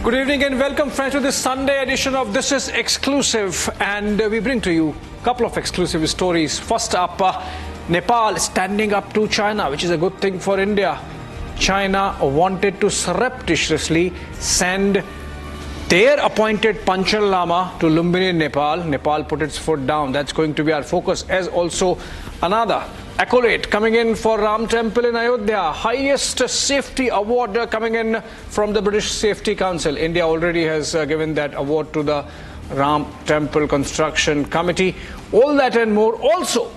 Good evening and welcome, friends, to this Sunday edition of This Is Exclusive, and we bring to you a couple of exclusive stories. First up, Nepal standing up to China, which is a good thing for India. China wanted to surreptitiously send their appointed Panchal Lama to Lumbini, Nepal. Nepal put its foot down. That's going to be our focus, as also another accolade coming in for Ram Temple in Ayodhya. Highest safety award coming in from the British Safety Council. India already has given that award to the Ram Temple Construction Committee. All that and more. Also,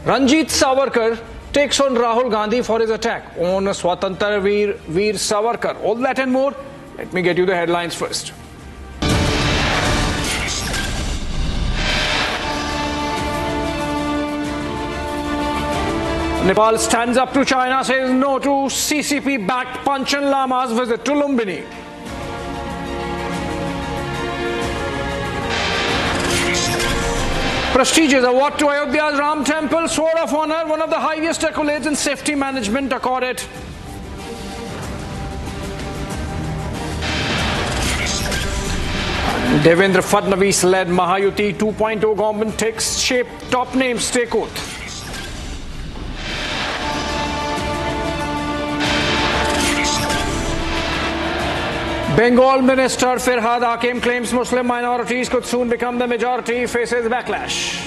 Ranjit Savarkar takes on Rahul Gandhi for his attack on Swatantra Veer Savarkar. All that and more. Let me get you the headlines first. Nepal stands up to China, says no to CCP-backed Panchal Lama's visit to Lumbini. Prestigious award to Ayodhya's Ram Temple, Sword of Honor, one of the highest accolades in safety management accorded. Devendra Fadnavis-led Mahayuti 2.0 government takes shape. Top names take oath. Bengal Minister Firhad Hakim claims Muslim minorities could soon become the majority, faces backlash.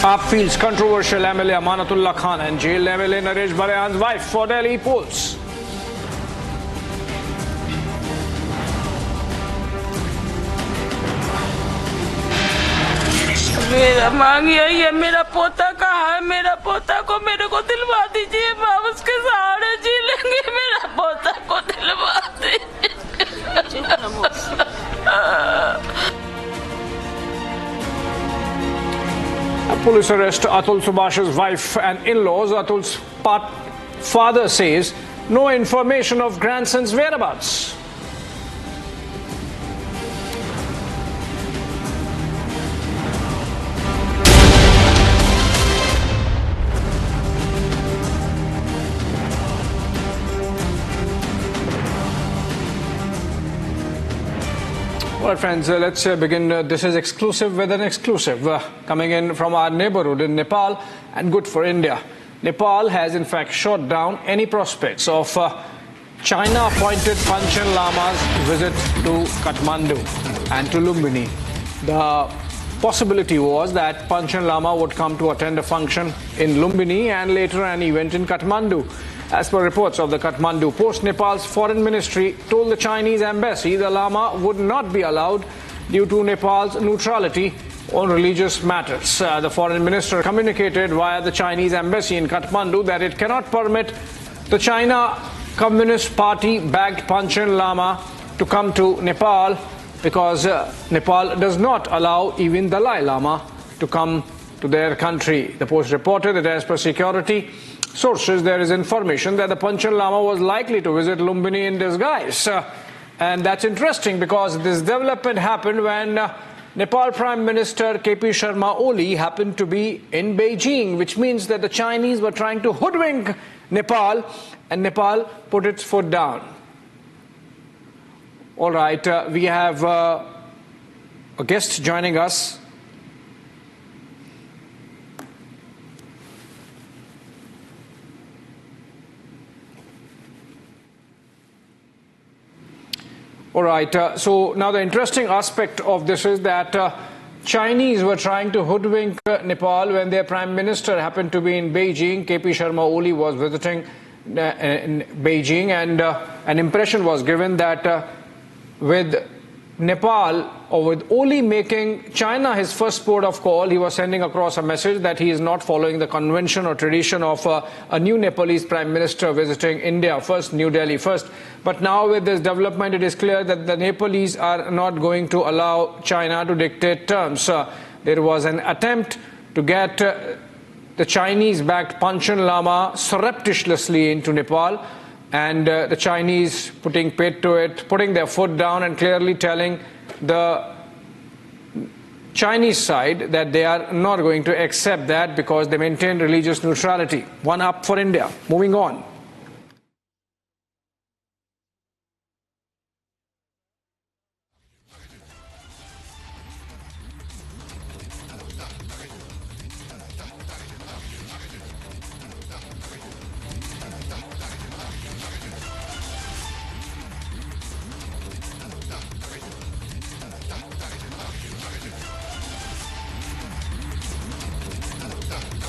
AAP fields controversial MLA Amanatullah Khan and jailed MLA Naresh Balayan's wife for Delhi polls. मेरा मांग यही है, मेरा पोता कहाँ है? मेरा पोता को मेरे को दिलवा दीजिए, मैं उसके सहारे जी लेंगे। मेरा पोता को दिलवा दीजिए। Police arrest Atul Subhash's wife and in-laws. Atul's father says no information of grandson's whereabouts. Well, friends, let's begin. This is exclusive with an exclusive coming in from our neighborhood in Nepal, and good for India. Nepal has in fact shot down any prospects of China-appointed Panchal Lama's visit to Kathmandu and to Lumbini. The possibility was that Panchal Lama would come to attend a function in Lumbini and later an event in Kathmandu. As per reports of the Kathmandu Post, Nepal's foreign ministry told the Chinese embassy the Lama would not be allowed due to Nepal's neutrality on religious matters. The foreign minister communicated via the Chinese embassy in Kathmandu that it cannot permit the China Communist Party-backed Panchal Lama to come to Nepal because Nepal does not allow even Dalai Lama to come to their country. The Post reported that as per security sources, there is information that the Panchal Lama was likely to visit Lumbini in disguise. And that's interesting because this development happened when Nepal Prime Minister KP Sharma Oli happened to be in Beijing, which means that the Chinese were trying to hoodwink Nepal, and Nepal put its foot down. All right, we have a guest joining us. All right, so now the interesting aspect of this is that Chinese were trying to hoodwink Nepal when their Prime Minister happened to be in Beijing. KP Sharma Oli was visiting in Beijing, and an impression was given that with Nepal, or with Oli making China his first port of call, he was sending across a message that he is not following the convention or tradition of a new Nepalese Prime Minister visiting India first, New Delhi first. But now with this development, it is clear that the Nepalese are not going to allow China to dictate terms. There was an attempt to get the Chinese-backed Panchal Lama surreptitiously into Nepal, and the Chinese putting paid to it, putting their foot down and clearly telling the Chinese side that they are not going to accept that because they maintain religious neutrality. One up for India. Moving on.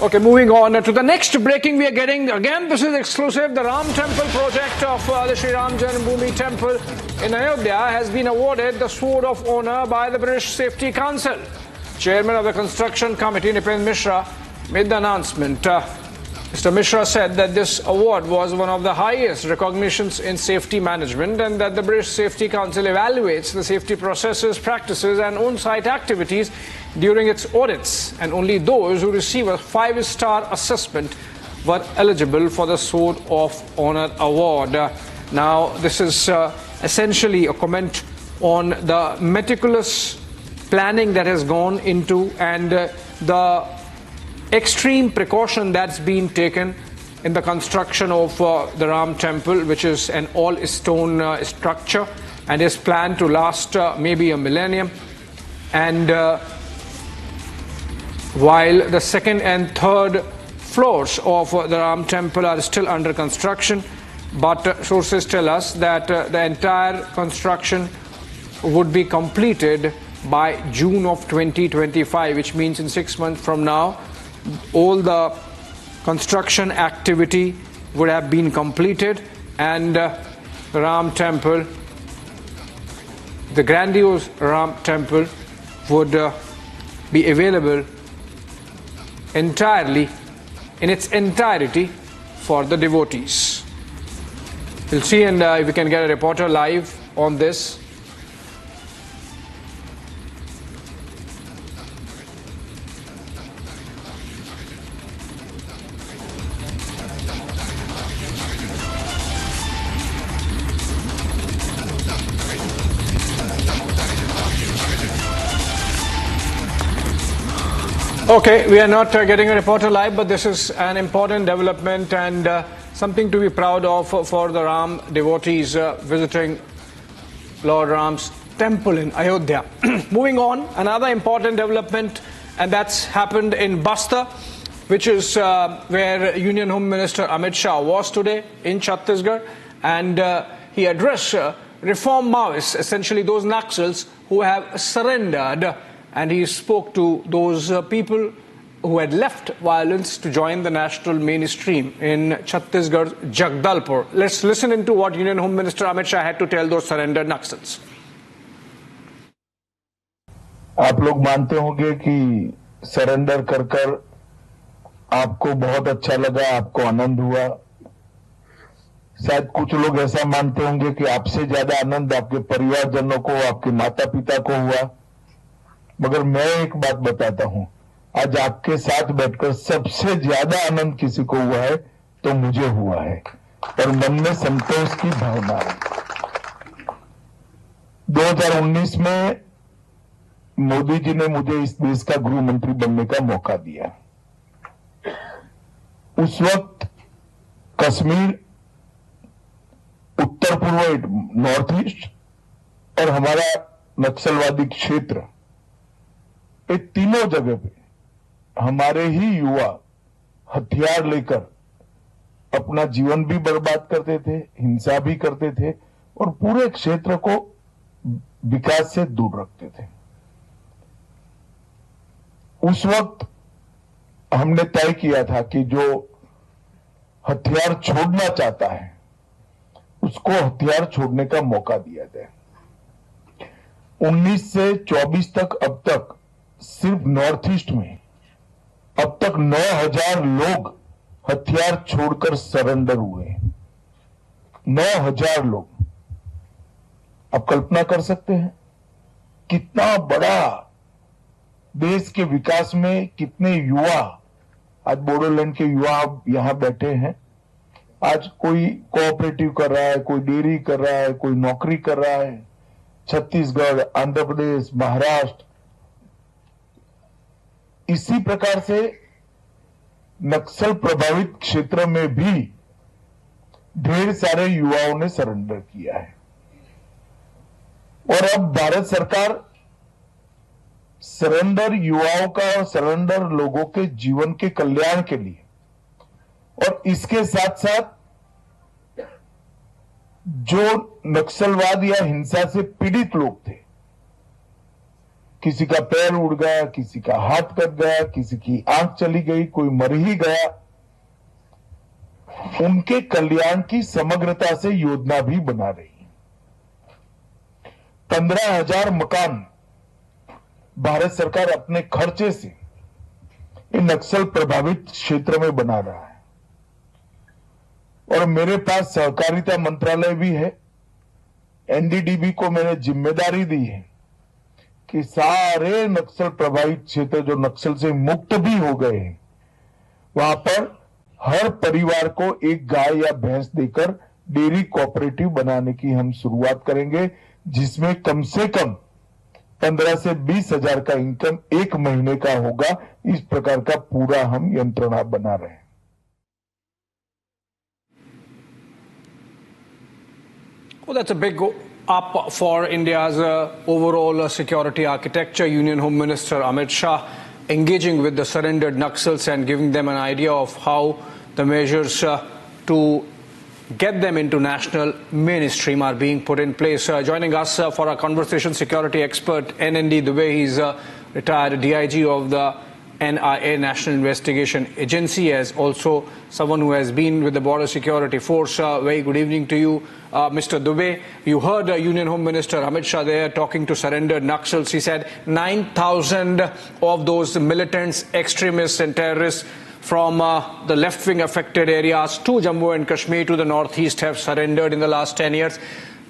Okay, moving on to the next breaking we are getting. Again, this is exclusive. The Ram Temple project of the Shri Ram Janmaboomi Temple in Ayodhya has been awarded the Sword of Honour by the British Safety Council. Chairman of the Construction Committee, Nripendra Misra, made the announcement. Mr. Misra said that this award was one of the highest recognitions in safety management and that the British Safety Council evaluates the safety processes, practices and on-site activities during its audits, and only those who receive a 5-star assessment were eligible for the Sword of Honour award. Now, this is essentially a comment on the meticulous planning that has gone into and the extreme precaution that's been taken in the construction of the Ram Temple, which is an all-stone structure and is planned to last maybe a millennium. And while the second and third floors of the Ram Temple are still under construction, but sources tell us that the entire construction would be completed by June of 2025, which means in 6 months from now, all the construction activity would have been completed and the Ram Temple, the grandiose Ram Temple, would be available entirely, in its entirety, for the devotees. We'll see and if we can get a reporter live on this. Okay, we are not getting a reporter live, but this is an important development and something to be proud of for the Ram devotees visiting Lord Ram's temple in Ayodhya. Moving on, another important development, and that's happened in Bastar, which is where Union Home Minister Amit Shah was today in Chhattisgarh, and he addressed reform Maoists, essentially those Naxals who have surrendered. And he spoke to those people who had left violence to join the national mainstream in Chhattisgarh, Jagdalpur. Let's listen into what Union Home Minister Amit Shah had to tell those surrendered Naxals. आप लोग मानते होंगे कि surrender कर आपको बहुत अच्छा लगा, आपको आनंद हुआ। शायद कुछ लोग ऐसा मानते होंगे कि आपसे ज्यादा आनंद आपके परिवारजनों को, आपके माता पिता को हुआ। मगर मैं एक बात बताता हूं, आज आपके साथ बैठकर सबसे ज्यादा आनंद किसी को हुआ है तो मुझे हुआ है और मन में संतोष की भावना है। 2019 में मोदी जी ने मुझे इस देश का गृह मंत्री बनने का मौका दिया। उस वक्त कश्मीर, उत्तर पूर्व नॉर्थ ईस्ट और हमारा नक्सलवादी क्षेत्र, ये तीनों जगह पे हमारे ही युवा हथियार लेकर अपना जीवन भी बर्बाद करते थे, हिंसा भी करते थे और पूरे क्षेत्र को विकास से दूर रखते थे। उस वक्त हमने तय किया था कि जो हथियार छोड़ना चाहता है उसको हथियार छोड़ने का मौका दिया जाए। 19 से 24 तक अब तक सिर्फ नॉर्थ ईस्ट में अब तक 9,000 लोग हथियार छोड़कर सरेंडर हुए। 9,000 लोग। आप कल्पना कर सकते हैं कितना बड़ा देश के विकास में कितने युवा, आज बोडोलैंड के युवा यहां बैठे हैं। आज कोई कोऑपरेटिव कर रहा है, कोई डेयरी कर रहा है, कोई नौकरी कर रहा है। छत्तीसगढ़, आंध्र प्रदेश, महाराष्ट्र, इसी प्रकार से नक्सल प्रभावित क्षेत्र में भी ढेर सारे युवाओं ने सरेंडर किया है। और अब भारत सरकार सरेंडर युवाओं का और सरेंडर लोगों के जीवन के कल्याण के लिए और इसके साथ साथ जो नक्सलवाद या हिंसा से पीड़ित लोग थे किसी का पैर उड़ गया, किसी का हाथ कट गया, किसी की आंख चली गई, कोई मर ही गया, उनके कल्याण की समग्रता से योजना भी बना रही है। 15,000 मकान भारत सरकार अपने खर्चे से इन नक्सल प्रभावित क्षेत्र में बना रहा है। और मेरे पास सहकारिता मंत्रालय भी है। एनडीडीबी को मैंने जिम्मेदारी दी है कि सारे नक्सल प्रभावित क्षेत्र जो नक्सल से मुक्त भी हो गए हैं, वहां पर हर परिवार को एक गाय या भैंस देकर डेयरी कोऑपरेटिव बनाने की हम शुरुआत करेंगे, जिसमें कम से कम 15 से 20 हजार का इनकम एक महीने का होगा। इस प्रकार का पूरा हम यंत्रणा बना रहे हैं। Well, that's a big up for India's overall security architecture. Union Home Minister Amit Shah engaging with the surrendered Naxals and giving them an idea of how the measures to get them into national mainstream are being put in place. Joining us for our conversation, security expert NND Dubey. He's retired DIG of the NIA, National Investigation Agency, as also someone who has been with the Border Security Force. Very good evening to you, Mr. Dubey. You heard Union Home Minister Amit Shah there talking to surrendered Naxals. He said 9,000 of those militants, extremists and terrorists from the left-wing affected areas to Jammu and Kashmir to the northeast have surrendered in the last 10 years.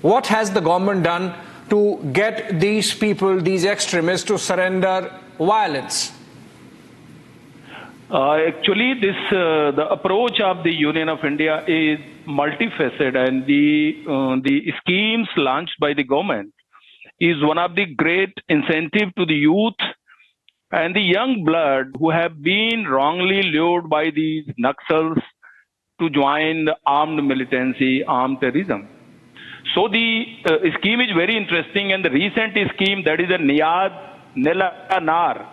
What has the government done to get these people, these extremists, to surrender violence? Actually, the approach of the Union of India is multifaceted, and the schemes launched by the government is one of the great incentive to the youth and the young blood who have been wrongly lured by these Naxals to join the armed militancy, armed terrorism. So the scheme is very interesting, and the recent scheme, that is the Niyad Nela Nar.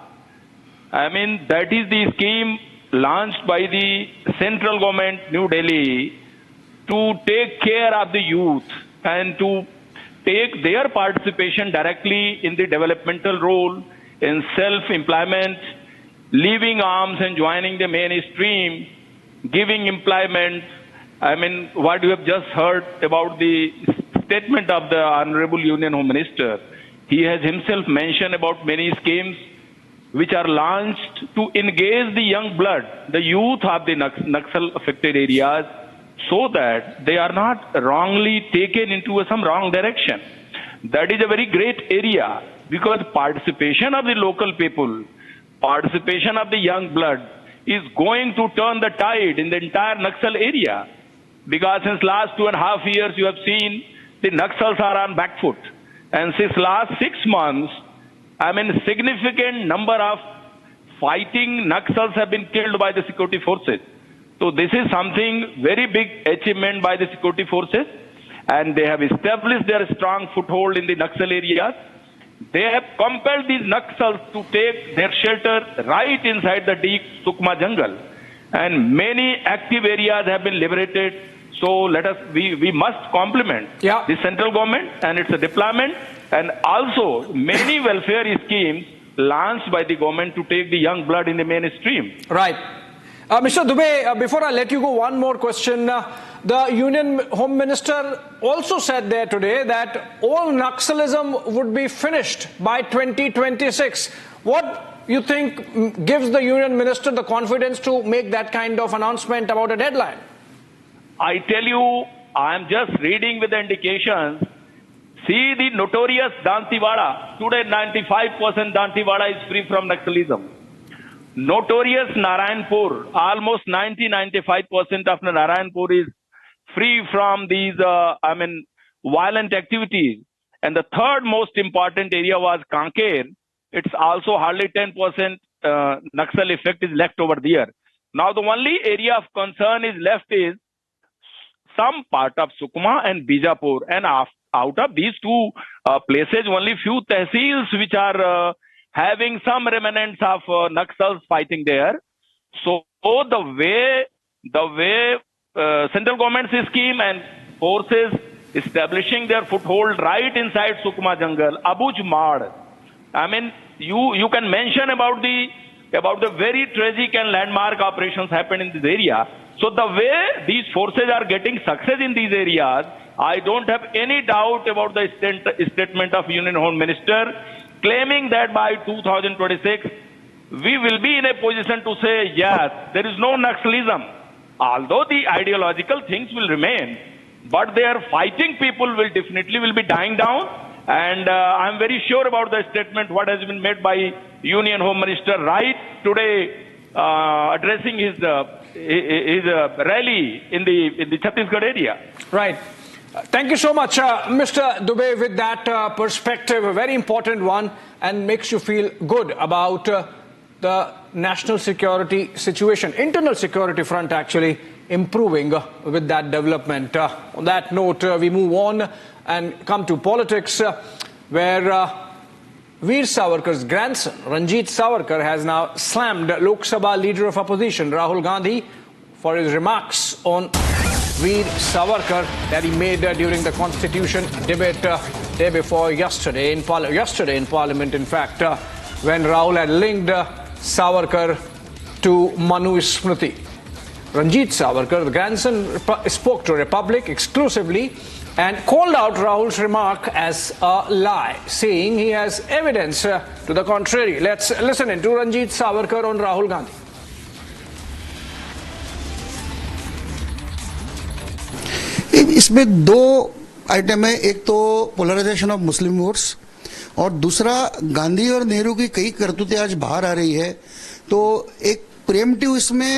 I mean, that is the scheme launched by the central government, New Delhi, to take care of the youth and to take their participation directly in the developmental role, in self-employment, leaving arms and joining the mainstream, giving employment. I mean, what you have just heard about the statement of the Honorable Union Home Minister, he has himself mentioned about many schemes which are launched to engage the young blood, the youth of the Naxal affected areas, so that they are not wrongly taken into some wrong direction. That is a very great area, because participation of the local people, participation of the young blood is going to turn the tide in the entire Naxal area. Because since last 2.5 years, you have seen the Naxals are on back foot. And since last 6 months, I mean, significant number of fighting Naxals have been killed by the security forces. So this is something very big achievement by the security forces, and they have established their strong foothold in the Naxal areas. They have compelled these Naxals to take their shelter right inside the deep Sukma jungle, and many active areas have been liberated. So we must compliment the central government and its deployment, and also many welfare schemes launched by the government to take the young blood in the mainstream. Right. Mr. Dubey, before I let you go, one more question. The Union Home Minister also said there today that all Naxalism would be finished by 2026. What you think gives the Union Minister the confidence to make that kind of announcement about a deadline? I tell you, I am just reading with the indications. See the notorious Dantewada. Today, 95% Dantewada is free from Naxalism. Notorious Narayanpur, almost 90-95% of Narayanpur is free from these, violent activities. And the third most important area was Kanker. It's also hardly 10% Naxal effect is left over there. Now, the only area of concern is left is some part of Sukma and Bijapur. And out of these two places, only few tehsils which are having some remnants of Naxals fighting there. So the way central government's scheme and forces establishing their foothold right inside Sukma jungle, Abuj Mad, I mean, you can mention about the very tragic and landmark operations happened in this area. So the way these forces are getting success in these areas, I don't have any doubt about the statement of Union Home Minister claiming that by 2026 we will be in a position to say yes, there is no Naxalism. Although the ideological things will remain, but their fighting people will definitely be dying down. And I'm very sure about the statement what has been made by Union Home Minister right today, addressing his rally in the Chhattisgarh area. Right. Thank you so much, Mr. Dubey, with that perspective, a very important one, and makes you feel good about the national security situation, internal security front actually improving with that development. On that note, we move on and come to politics, where Veer Savarkar's grandson, Ranjit Savarkar, has now slammed Lok Sabha Leader of Opposition, Rahul Gandhi, for his remarks on Veer Savarkar that he made during the Constitution debate day before yesterday in Parliament, in fact, when Rahul had linked Savarkar to Manu Smriti. Ranjit Savarkar, the grandson, spoke to Republic exclusively and called out Rahul's remark as a lie, saying he has evidence to the contrary. Let's listen in to Ranjit Savarkar on Rahul Gandhi. इसमें दो item है, एक तो polarisation of Muslim votes और दूसरा गांधी और नेहरू की कई करतूतें आज बाहर आ रही है। तो एक प्रिएम्प्टिव इसमें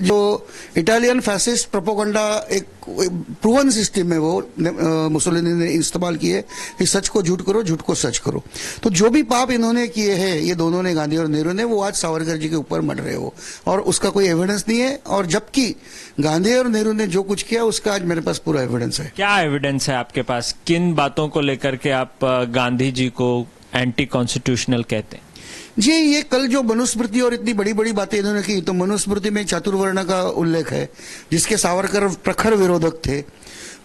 जो इटालियन फैसिस्ट प्रोपोगंडा एक प्रूवन सिस्टम है वो मुसोलिनी ने इस्तेमाल किए कि सच को झूठ करो, झूठ को सच करो। तो जो भी पाप इन्होंने किए हैं ये दोनों ने, गांधी और नेहरू ने, वो आज सावरकर जी के ऊपर मर रहे हो और उसका कोई एविडेंस नहीं है। और जबकि गांधी और नेहरू ने जो कुछ किया उसका आज मेरे पास पूरा एविडेंस है। क्या एविडेंस है आपके पास? किन बातों को लेकर के आप गांधी जी को एंटी कॉन्स्टिट्यूशनल कहते हैं? जी, ये कल जो मनुस्मृति और इतनी बड़ी बड़ी बातें इन्होंने की, तो मनुस्मृति में चातुर्वर्ण का उल्लेख है जिसके सावरकर प्रखर विरोधक थे,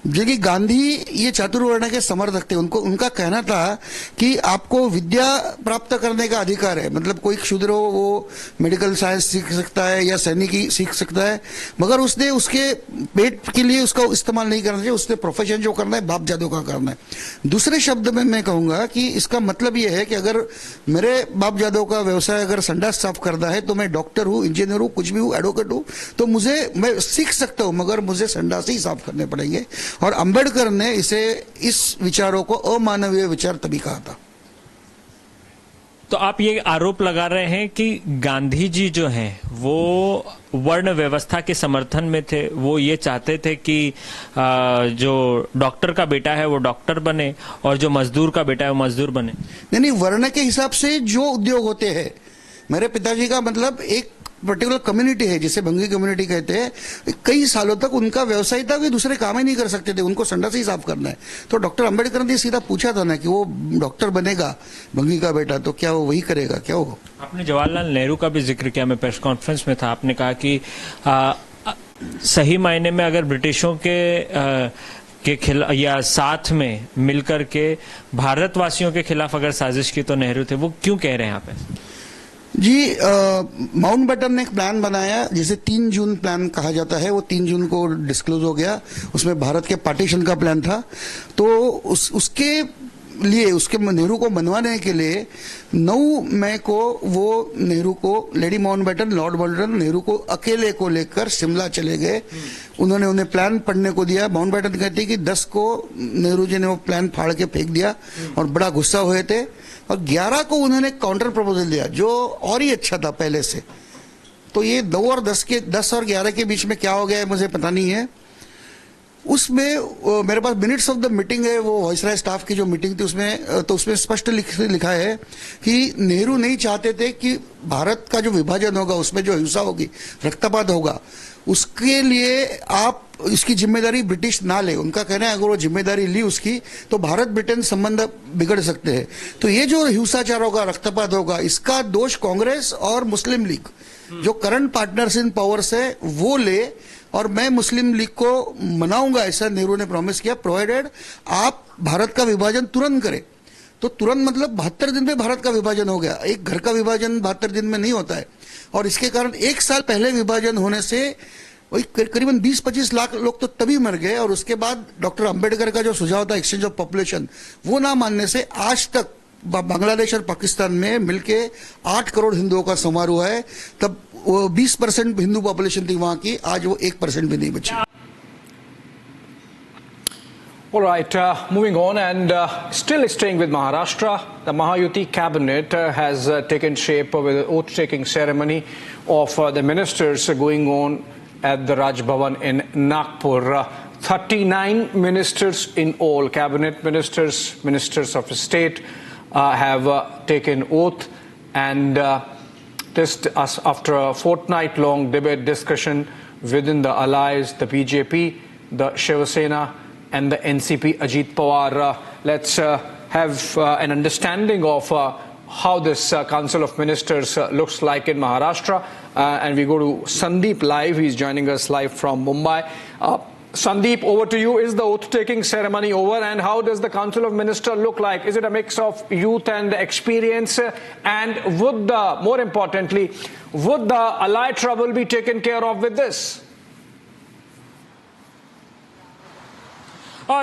जबकि गांधी ये चातुर्वर्ण के समर्थक थे। उनका कहना था कि आपको विद्या प्राप्त करने का अधिकार है, मतलब कोई क्षुद्र हो वो मेडिकल साइंस सीख सकता है या सैनिकी सीख सकता है, मगर उसने उसके पेट के लिए उसका इस्तेमाल नहीं करना चाहिए, उसने प्रोफेशन जो करना है बाप जादू का करना है। दूसरे शब्द में मैं कहूंगा कि इसका मतलब ये है कि अगर मेरे बाप जादू का व्यवसाय अगर संडास साफ करना है तो मैं डॉक्टर हूं, इंजीनियर हूं, कुछ भी हूं, एडवोकेट हूं, तो मैं सीख सकता हूं, मगर मुझे संडास ही साफ करने पड़ेंगे। और अंबेडकर ने इस विचारों को अमानवीय विचार तभी कहा था। तो आप ये आरोप लगा रहे हैं कि गांधी जी जो हैं वो वर्ण व्यवस्था के समर्थन में थे, वो ये चाहते थे कि जो डॉक्टर का बेटा है वो डॉक्टर बने और जो मजदूर का बेटा है वो मजदूर बने। नहीं, वर्ण के हिसाब से जो उद्योग होते हैं, मेरे पिताजी का मतलब एक पर्टिकुलर कम्युनिटी है जिसे भंगी कम्युनिटी कहते हैं, कई सालों तक उनका व्यवसाय था कि दूसरे काम ही नहीं कर सकते थे, उनको संडास ही साफ करना है। तो डॉक्टर अंबेडकर ने सीधा पूछा था ना कि वो डॉक्टर बनेगा भंगी का बेटा, तो क्या वो वही करेगा? क्या वो? आपने जवाहरलाल नेहरू का भी जिक्र किया, मैं प्रेस कॉन्फ्रेंस में था, आपने कहा कि सही मायने में अगर ब्रिटिशों के खिलाफ या साथ में मिलकर के भारतवासियों के खिलाफ अगर साजिश की तो नेहरू थे, वो क्यों कह रहे हैं आप ऐसे? जी, माउंटबेटन ने एक प्लान बनाया जिसे 3 जून प्लान कहा जाता है, वो 3 जून को डिस्क्लोज हो गया। उसमें भारत के पार्टीशन का प्लान था। तो उसके लिए उसके नेहरू को मनवाने के लिए 9 मई को वो नेहरू को lady Mountbatten, Lord Mountbatten Nehru को अकेले को लेकर शिमला चले गए। उन्होंने उन्हें प्लान पढ़ने को दिया। माउंटबेटन कहती है कि 10 को नेहरू जी ने वो प्लान फाड़ के फेंक दिया और बड़ा गुस्सा हुए थे, और 11 को उन्होंने काउंटर प्रपोजल दिया जो और ही अच्छा था पहले से। तो ये 2 और 10 और 11 के बीच में क्या हो गया है मुझे पता नहीं है। उसमें मेरे पास मिनट्स ऑफ द मीटिंग है, वो वाइसराय स्टाफ की जो मीटिंग थी उसमें स्पष्ट लिखा है कि नेहरू नहीं चाहते थे कि भारत का जो विभाजन होगा उसमें जो हिंसा होगी, रक्तपात होगा, उसके लिए आप इसकी जिम्मेदारी ब्रिटिश ना ले। उनका कहना है अगर वो जिम्मेदारी ली उसकी तो भारत ब्रिटेन संबंध बिगड़ सकते हैं। तो ये जो हिंसाचार होगा, रक्तपात होगा, इसका दोष कांग्रेस और मुस्लिम लीग जो करंट पार्टनर्स इन पावर्स है वो ले, और मैं मुस्लिम लीग को मनाऊंगा, ऐसा नेहरू ने प्रॉमिस किया, प्रोवाइडेड आप भारत का विभाजन तुरंत करें। तो तुरंत मतलब 72 दिन में भारत का विभाजन हो गया। एक घर का विभाजन 72 दिन में नहीं होता है, और इसके कारण एक साल पहले विभाजन होने से वही करीबन 20-25 लाख लोग तो तभी मर गए। और उसके बाद डॉक्टर अंबेडकर का जो सुझाव था एक्सचेंज ऑफ पॉपुलेशन, वो ना मानने से आज तक बांग्लादेश और पाकिस्तान में मिलके 8 करोड़ हिंदुओं का समारोह है। तब 20% हिंदू पॉपुलेशन थी वहां की, आज वो 1% भी नहीं बची। All right, moving on and still staying with Maharashtra, the Mahayuti cabinet has taken shape with the oath-taking ceremony of the ministers going on at the Raj Bhavan in Nagpur. 39 ministers in all, cabinet ministers, ministers of state have taken oath, and just after a fortnight-long debate discussion within the allies, the BJP, the Shiv Sena, and the NCP, Ajit Pawar. Let's have an understanding of how this Council of Ministers looks like in Maharashtra. And we go to Sandeep live. He's joining us live from Mumbai. Sandeep, over to you. Is the oath-taking ceremony over, and how does the Council of Ministers look like? Is it a mix of youth and experience? And would more importantly, would the allied trouble be taken care of with this?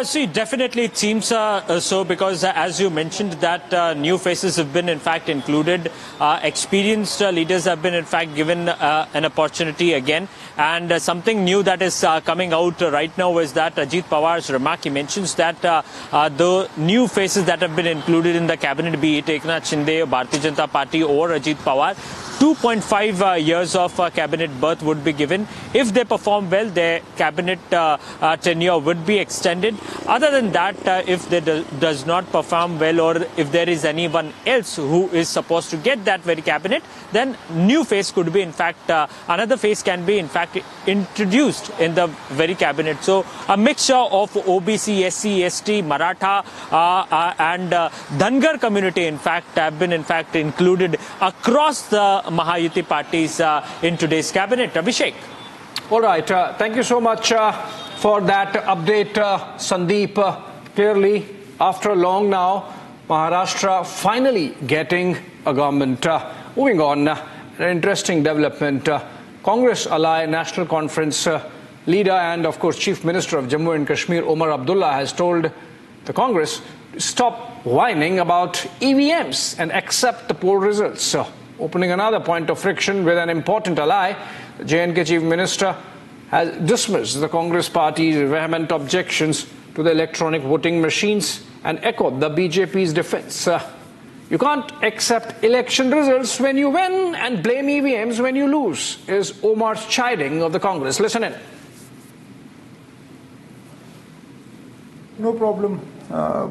See, definitely it seems so, because as you mentioned that new faces have been in fact included, experienced leaders have been in fact given an opportunity again, and something new that is coming out right now is that Ajit Pawar's remark, he mentions that the new faces that have been included in the cabinet, be it Eknath Shinde, Bharatiya Janata Party or Ajit Pawar, 2.5 years of cabinet berth would be given. If they perform well, their cabinet tenure would be extended. Other than that, if they does not perform well, or if there is anyone else who is supposed to get that very cabinet, then new face could be in fact, another face can be in fact introduced in the very cabinet. So a mixture of OBC, SC, ST, Maratha and Dhangar community in fact have been in fact included across the Mahayuti parties in today's cabinet. Abhishek. All right. Thank you so much for that update, Sandeep. Clearly, after long now, Maharashtra finally getting a government. Moving on, an interesting development. Congress Ally National Conference leader and, of course, Chief Minister of Jammu and Kashmir, Omar Abdullah, has told the Congress to stop whining about EVMs and accept the poll results. Opening another point of friction with an important ally, the J&K Chief Minister has dismissed the Congress party's vehement objections to the electronic voting machines and echoed the BJP's defense. You can't accept election results when you win and blame EVMs when you lose, is Omar's chiding of the Congress. Listen in. No problem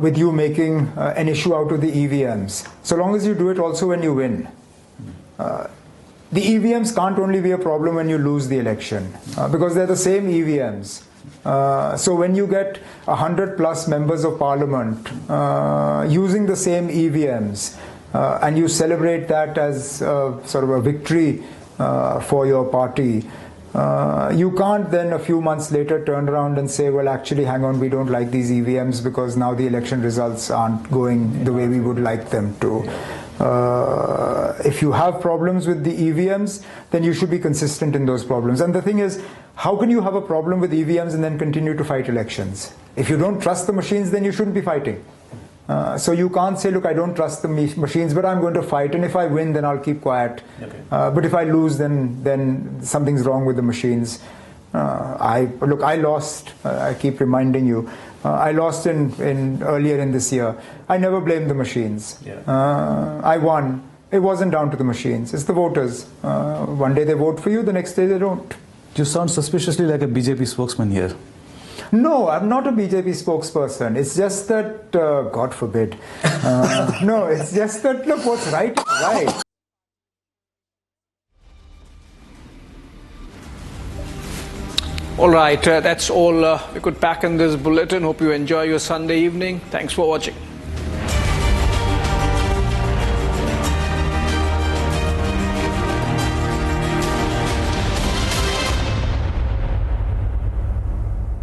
with you making an issue out of the EVMs, so long as you do it also when you win. The EVMs can't only be a problem when you lose the election, because they're the same EVMs. So when you get 100+ members of parliament using the same EVMs, and you celebrate that as sort of a victory for your party, you can't then a few months later turn around and say, well, actually, hang on, we don't like these EVMs because now the election results aren't going the way we would like them to. If you have problems with the EVMs, then you should be consistent in those problems. And the thing is, how can you have a problem with EVMs and then continue to fight elections? If you don't trust the machines, then you shouldn't be fighting. So you can't say, look, I don't trust the machines, but I'm going to fight, and if I win, then I'll keep quiet. Okay. But if I lose, then something's wrong with the machines. I lost. I keep reminding you. I lost in earlier in this year. I never blamed the machines. Yeah. I won. It wasn't down to the machines. It's the voters. One day they vote for you, the next day they don't. You sound suspiciously like a BJP spokesman here. No, I'm not a BJP spokesperson. It's just that, God forbid. No, it's just that, look, what's right is right. All right, that's all we could pack in this bulletin. Hope you enjoy your Sunday evening. Thanks for watching.